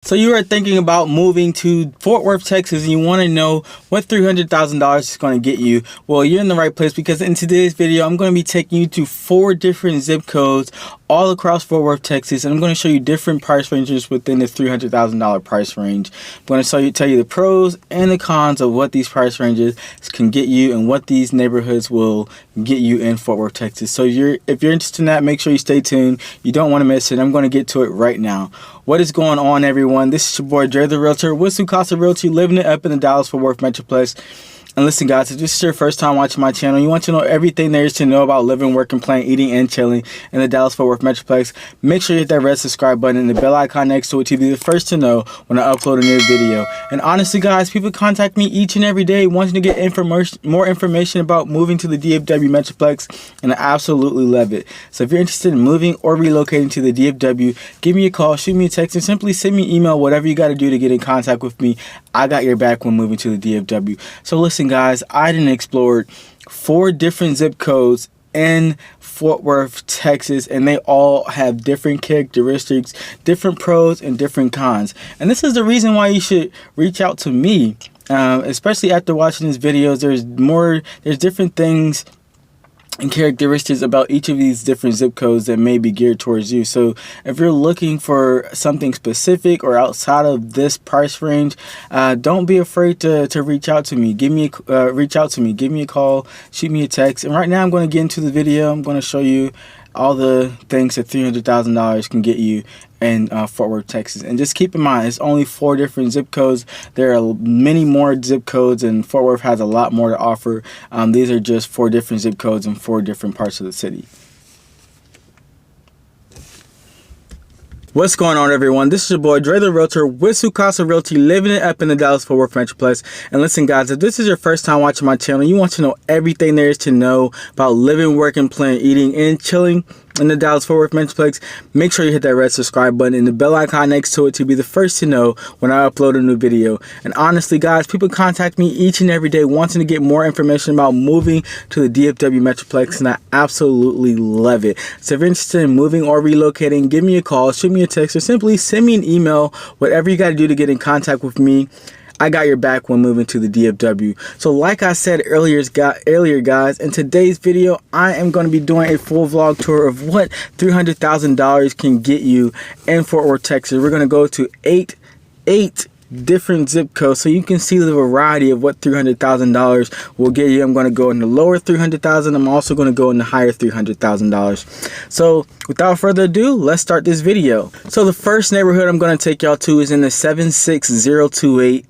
So you are thinking about moving to Fort Worth, Texas, and you want to know what $300,000 is going to get you. Well, you're in the right place, because in today's video, I'm going to be taking you to 4 different zip codes all across Fort Worth, Texas, and I'm going to show you different price ranges within the $300,000 price range. I'm going to tell you the pros and the cons of what these price ranges can get you and what these neighborhoods will get you in Fort Worth, Texas. So if you're interested in that, make sure you stay tuned. You don't want to miss it. I'm going to get to it right now. What is going on, everyone? This is your boy Deandre, the Realtor with Sukasa Realty, living it up in the Dallas-Fort Worth Metroplex. And listen, guys, if this is your first time watching my channel, you want to know everything there is to know about living, working, playing, eating, and chilling in the Dallas-Fort Worth Metroplex, make sure you hit that red subscribe button and the bell icon next to it to be the first to know when I upload a new video. And honestly, guys, people contact me each and every day wanting to get more information about moving to the DFW Metroplex, and I absolutely love it. So if you're interested in moving or relocating to the DFW, give me a call, shoot me a text, and simply send me an email, whatever you got to do to get in contact with me. I got your back when moving to the DFW. So listen, guys, I done explored 4 different zip codes in Fort Worth, Texas, and they all have different characteristics, different pros and different cons. And this is the reason why you should reach out to me, especially after watching these videos. There's different things and characteristics about each of these different zip codes that may be geared towards you. So if you're looking for something specific or outside of this price range, don't be afraid to reach out to me. Reach out to me, give me a call, shoot me a text. And right now I'm going to get into the video. I'm going to show you all the things that $300,000 can get you in Fort Worth, Texas. And just keep in mind, it's only 4 different zip codes. There are many more zip codes, and Fort Worth has a lot more to offer. These are just 4 different zip codes in 4 different parts of the city. What's going on, everyone? This is your boy Dre, the Realtor with Sukasa Realty, living it up in the Dallas-Fort Worth Metroplex. And listen, guys, if this is your first time watching my channel, you want to know everything there is to know about living, working, playing, eating, and chilling in the Dallas-Fort Worth Metroplex, make sure you hit that red subscribe button and the bell icon next to it to be the first to know when I upload a new video. And honestly, guys, people contact me each and every day wanting to get more information about moving to the DFW Metroplex, and I absolutely love it. So if you're interested in moving or relocating, give me a call, shoot me a text, or simply send me an email. Whatever you got to do to get in contact with me, I got your back when moving to the DFW. So like I said earlier, guys, in today's video, I am going to be doing a full vlog tour of what $300,000 can get you in Fort Worth, Texas. We're going to go to eight different zip codes so you can see the variety of what $300,000 will get you. I'm going to go in the lower $300,000. I'm also going to go in the higher $300,000. So without further ado, let's start this video. So the first neighborhood I'm going to take y'all to is in the 76028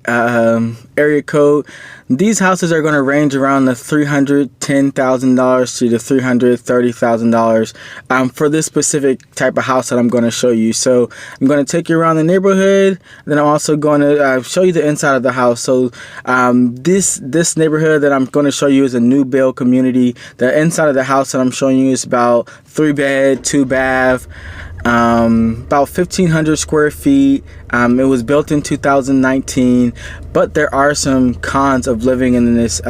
area code. These houses are going to range around the $310,000 to the $330,000 for this specific type of house that I'm going to show you. So I'm going to take you around the neighborhood, then I'm also going to show you the inside of the house. So this neighborhood that I'm going to show you is a new build community. The inside of the house that I'm showing you is about 3-bed, 2-bath, about 1,500 square feet. It was built in 2019, but there are some cons of living in this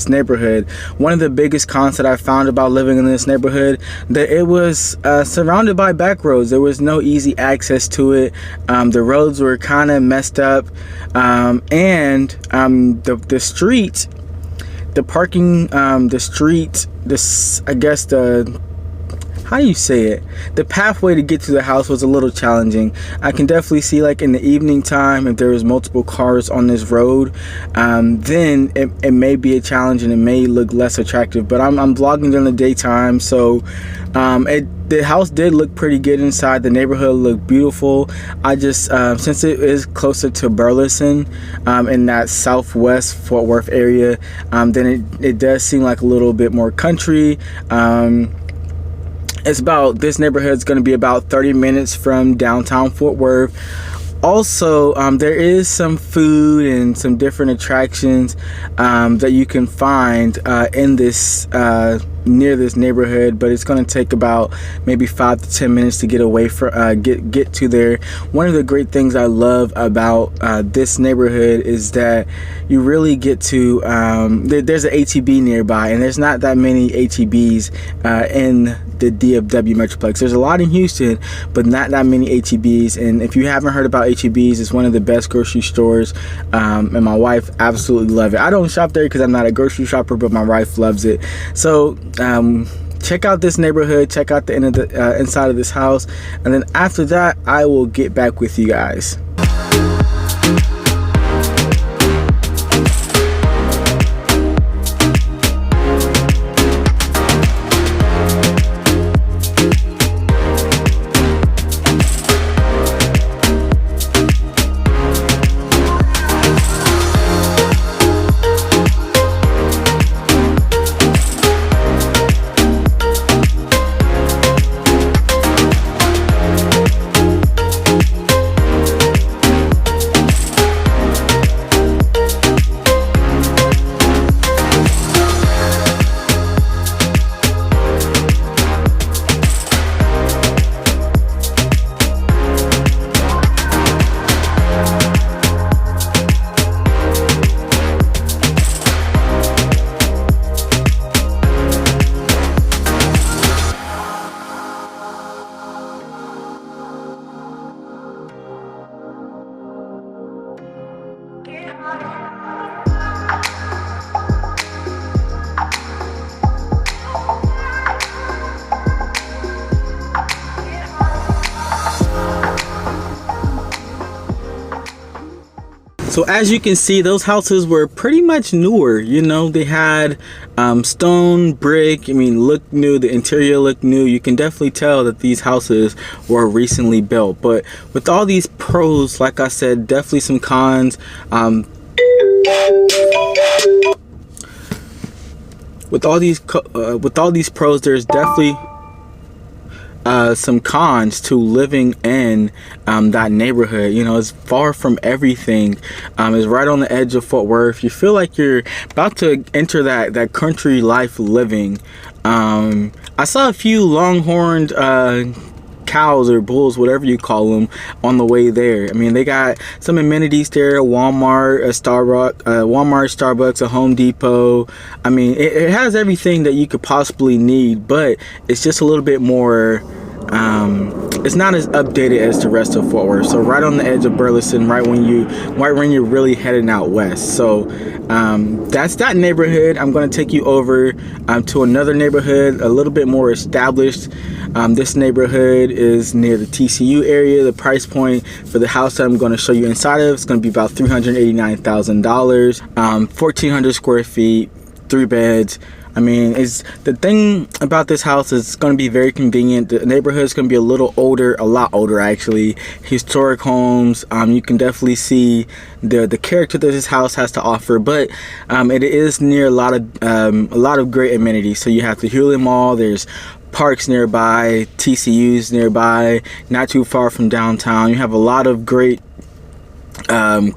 neighborhood. One of the biggest cons that I found about living in this neighborhood, that it was surrounded by back roads. There was no easy access to it. The roads were kind of messed up, and the street, the parking, the street, I guess how do you say it? The pathway to get to the house was a little challenging. I can definitely see, like, in the evening time, if there was multiple cars on this road, then it may be a challenge and it may look less attractive. But I'm vlogging during the daytime, so the house did look pretty good inside. The neighborhood looked beautiful. I just since it is closer to Burleson, in that southwest Fort Worth area, then it does seem like a little bit more country. This neighborhood is going to be about 30 minutes from downtown Fort Worth. Also, there is some food and some different attractions that you can find in this near this neighborhood, but it's going to take about maybe 5 to 10 minutes to get away from get to there. One of the great things I love about this neighborhood is that you really get to there's an HEB nearby, and there's not that many HEBs in the DFW Metroplex. There's a lot in Houston, but not that many HEBs. And if you haven't heard about HEBs, it's one of the best grocery stores, and my wife absolutely loves it. I don't shop there because I'm not a grocery shopper, but my wife loves it. So check out this neighborhood, check out the inside of this house, and then after that I will get back with you guys. So as you can see, those houses were pretty much newer. You know, they had stone, brick. I mean, look new. The interior looked new. You can definitely tell that these houses were recently built. But with all these pros, like I said, definitely some cons. With all these pros, there's definitely some cons to living in that neighborhood. You know, it's far from everything. It's right on the edge of Fort Worth. You feel like you're about to enter that country life living. I saw a few longhorned cows or bulls, whatever you call them, on the way there. I mean, they got some amenities there: Walmart, a Starbucks, a Home Depot. I mean, it has everything that you could possibly need, but it's just a little bit more it's not as updated as the rest of Fort Worth. So right on the edge of Burleson, right when you're really heading out west. So that's that neighborhood. I'm going to take you over to another neighborhood, a little bit more established. This neighborhood is near the TCU area. The price point for the house that I'm going to show you inside of is going to be about $389,000, 1,400 square feet, 3 beds. I mean, it's the thing about this house is going to be very convenient. The neighborhood is going to be a little older, a lot older actually. Historic homes. You can definitely see the character that this house has to offer, but it is near a lot of great amenities. So you have the Hewlett Mall. There's parks nearby, TCU's nearby, not too far from downtown. You have a lot of great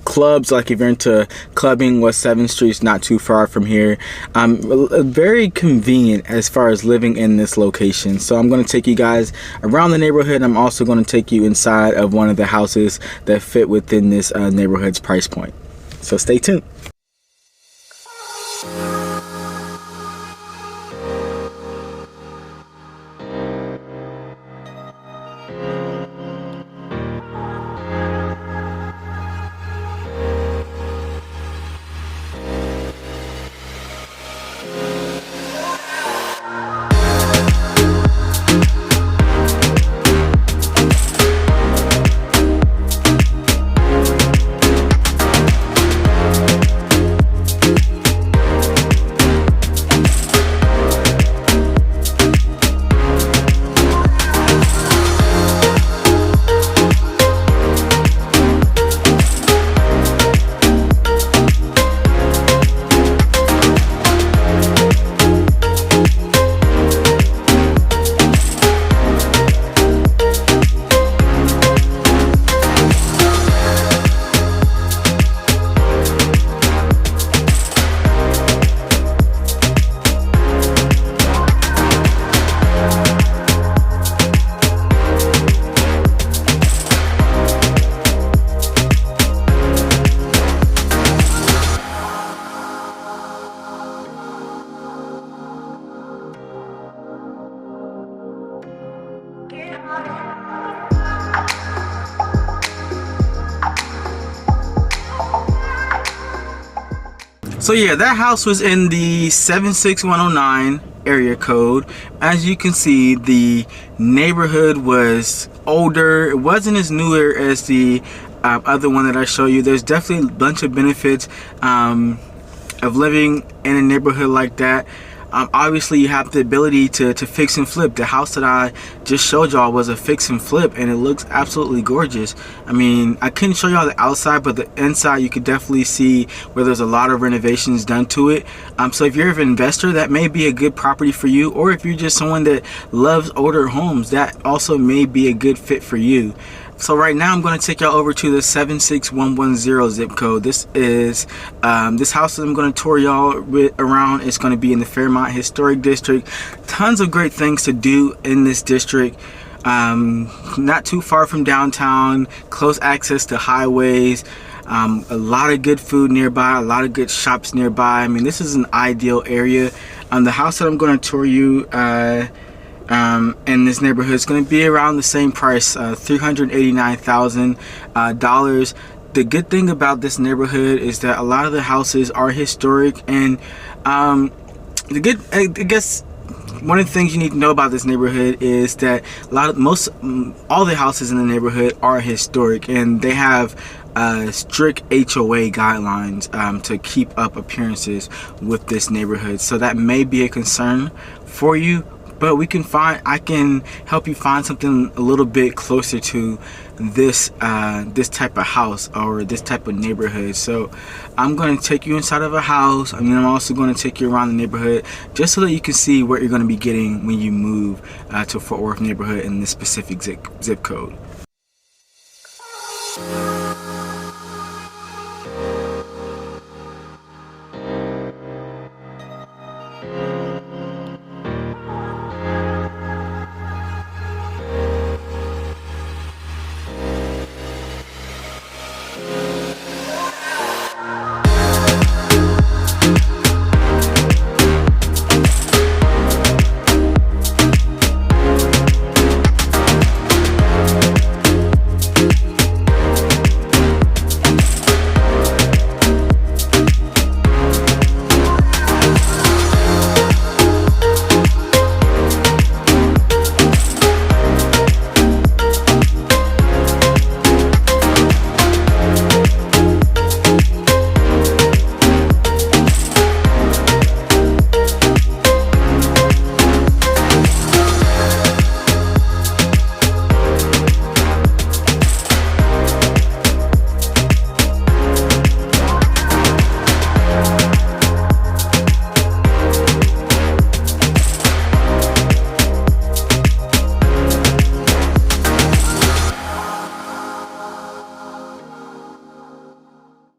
clubs. Like if you're into clubbing, West 7th Street's not too far from here. Very convenient as far as living in this location. So I'm going to take you guys around the neighborhood. I'm also going to take you inside of one of the houses that fit within this neighborhood's price point. So stay tuned. So yeah, that house was in the 76109 area code. As you can see, the neighborhood was older. It wasn't as newer as the other one that I show you. There's definitely a bunch of benefits of living in a neighborhood like that. Obviously you have the ability to fix and flip. The house that I just showed y'all was a fix and flip, and it looks absolutely gorgeous. I mean, I couldn't show y'all the outside, but the inside you could definitely see where there's a lot of renovations done to it. So if you're an investor, that may be a good property for you, or if you're just someone that loves older homes, that also may be a good fit for you. So right now I'm going to take y'all over to the 76110 zip code. This is this house that I'm going to tour y'all around. It's going to be in the Fairmont Historic District. Tons of great things to do in this district. Not too far from downtown, close access to highways, a lot of good food nearby, a lot of good shops nearby. I mean, this is an ideal area. The house that I'm going to tour you in this neighborhood is going to be around the same price, $389,000. The good thing about this neighborhood is that a lot of the houses are historic, and I guess one of the things you need to know about this neighborhood is that all the houses in the neighborhood are historic, and they have strict HOA guidelines to keep up appearances with this neighborhood. So that may be a concern for you, but I can help you find something a little bit closer to this this type of house or this type of neighborhood. So I'm going to take you inside of a house, and then I'm also going to take you around the neighborhood just so that you can see what you're going to be getting when you move to Fort Worth neighborhood in this specific zip code.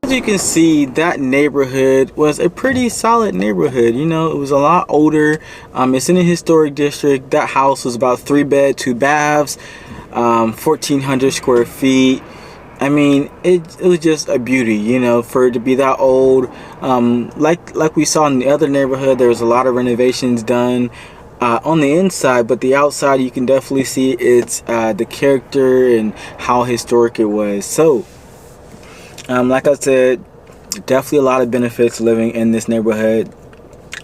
As you can see, that neighborhood was a pretty solid neighborhood. You know, it was a lot older. It's in a historic district. That house was about 3 bed, 2 baths, 1,400 square feet. I mean, it was just a beauty, you know, for it to be that old. Like we saw in the other neighborhood, there was a lot of renovations done on the inside, but the outside you can definitely see it's the character and how historic it was. So like I said, definitely a lot of benefits living in this neighborhood.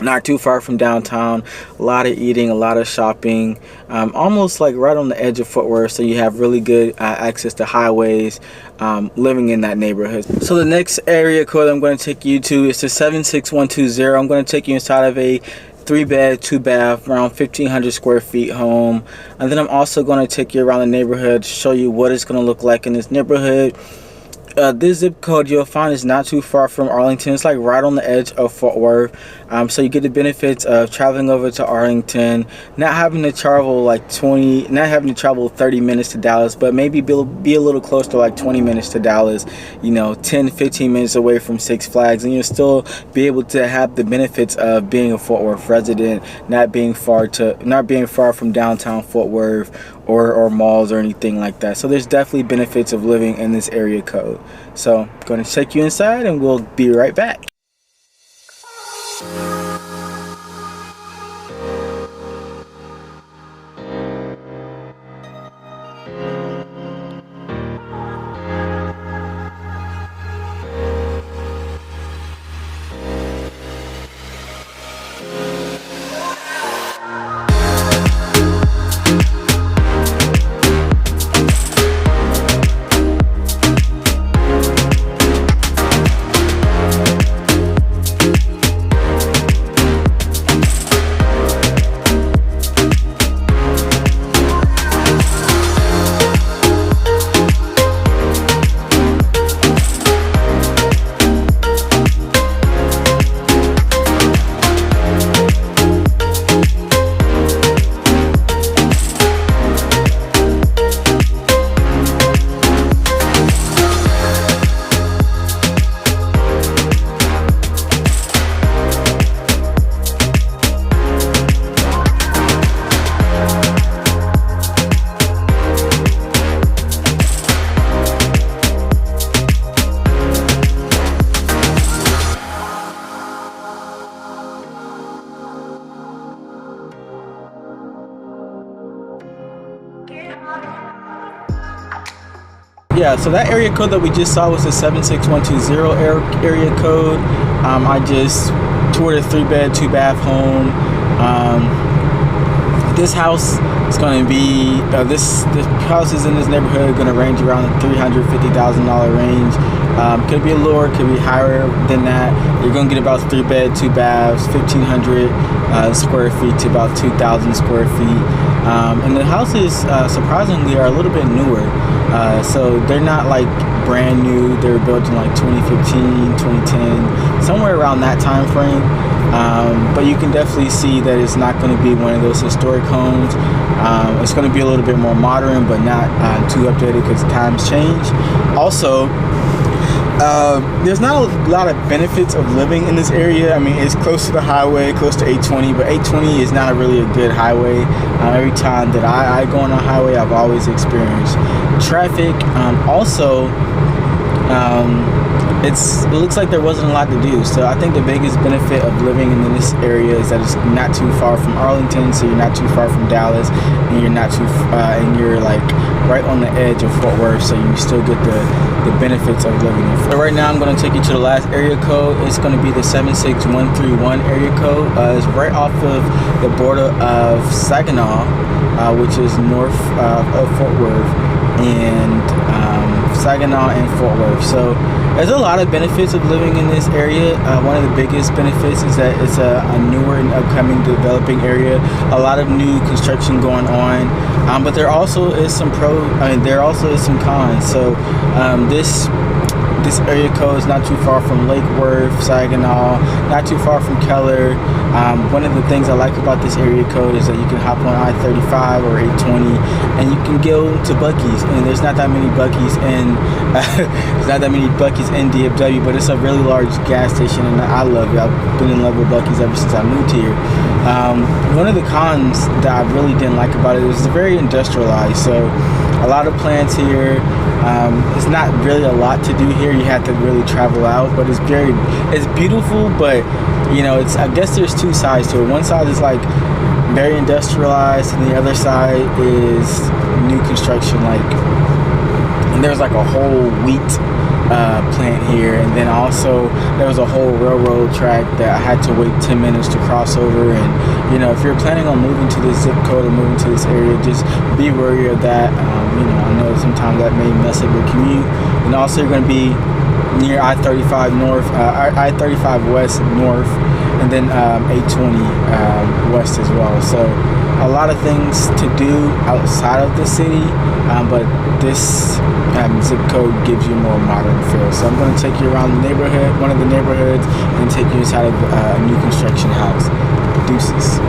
Not too far from downtown, a lot of eating, a lot of shopping, almost like right on the edge of Fort Worth, so you have really good access to highways living in that neighborhood. So the next area code I'm going to take you to is the 76120. I'm going to take you inside of a 3 bed, 2 bath, around 1,500 square feet home, and then I'm also going to take you around the neighborhood to show you what it's going to look like in this neighborhood. This zip code you'll find is not too far from Arlington. It's like right on the edge of Fort Worth. So you get the benefits of traveling over to Arlington, not having to travel 30 minutes to Dallas, but maybe be a little close to like 20 minutes to Dallas, you know, 10-15 minutes away from Six Flags, and you'll still be able to have the benefits of being a Fort Worth resident, not being far from downtown Fort Worth or malls or anything like that. So there's definitely benefits of living in this area code. So I'm going to take you inside and we'll be right back. yeah, so that area code that we just saw was the 76120 area code. I just toured a 3-bed, 2-bath home. This house is going to be this houses in this neighborhood going to range around the $350,000 range. Could be lower, could be higher than that. You're going to get about 3-bed, 2 baths, 1,500 square feet to about 2,000 square feet. And the houses surprisingly are a little bit newer. So they're not like brand new. They were built in like 2015, 2010, somewhere around that time frame. But you can definitely see that it's not going to be one of those historic homes. It's going to be a little bit more modern, but not too updated because times change. Also, there's not a lot of benefits of living in this area. I mean, it's close to the highway, close to 820, but 820 is not really a good highway. Every time that I go on a highway, I've always experienced traffic. Also, it looks like there wasn't a lot to do. So I think the biggest benefit of living in this area is that it's not too far from Arlington, so you're not too far from Dallas, and you're not too and you're like right on the edge of Fort Worth, so you still get the benefits of living in Fort Worth. So right now I'm going to take you to the last area code. It's going to be the 76131 area code. It's right off of the border of Saginaw, which is north of Fort Worth, and Saginaw and Fort Worth. So there's a lot of benefits of living in this area. One of the biggest benefits is that it's a newer and upcoming developing area. A lot of new construction going on, but there also is some there also is some cons. So this area code is not too far from Lake Worth, Saginaw, not too far from Keller. One of the things I like about this area code is that you can hop on I-35 or 820 and you can go to Buc-ee's, and there's not that many Buc-ee's in DFW, but it's a really large gas station and I love it. I've been in love with Buc-ee's ever since I moved here. One of the cons that I really didn't like about it is it's very industrialized, so a lot of plants here. It's not really a lot to do here. You have to really travel out, but it's beautiful, but you know, I guess there's two sides to it. One side is like very industrialized, and the other side is new construction, and there's like a whole wheat plant here, and then also there was a whole railroad track that I had to wait 10 minutes to cross over. And you know, if you're planning on moving to this zip code or moving to this area, just be wary of that. You know, I know sometimes that may mess up your commute. And also you're going to be near I-35 north, I-35 west north, and then 820 west as well. So a lot of things to do outside of the city, but this zip code gives you a more modern feel. So I'm going to take you around the neighborhood, one of the neighborhoods, and take you inside of a new construction house. Deuces.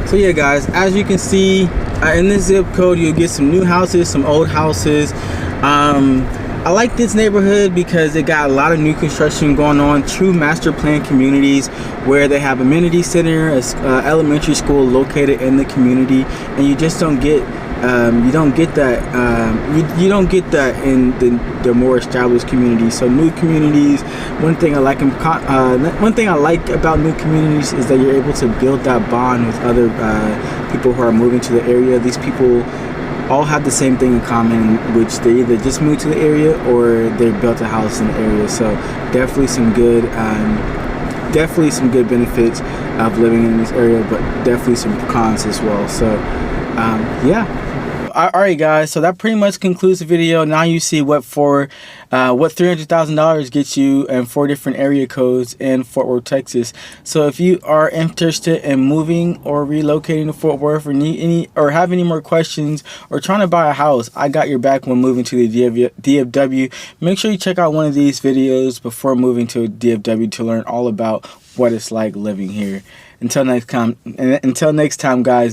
So yeah guys, as you can see, in this zip code you'll get some new houses, some old houses. I like this neighborhood because it got a lot of new construction going on, true master plan communities where they have amenity center, elementary school located in the community, and you just don't get you don't get that in the more established communities. So new communities, one thing I like about new communities is that you're able to build that bond with other people who are moving to the area. These people all have the same thing in common, which they either just moved to the area or they built a house in the area. So definitely some good benefits of living in this area, but definitely some cons as well. So yeah. Alright guys, so that pretty much concludes the video. Now you see what $300,000 gets you and 4 different area codes in Fort Worth, Texas. So if you are interested in moving or relocating to Fort Worth, or need any, or have any more questions, or trying to buy a house, I got your back when moving to the DFW. Make sure you check out one of these videos before moving to DFW to learn all about what it's like living here. Until next time, guys.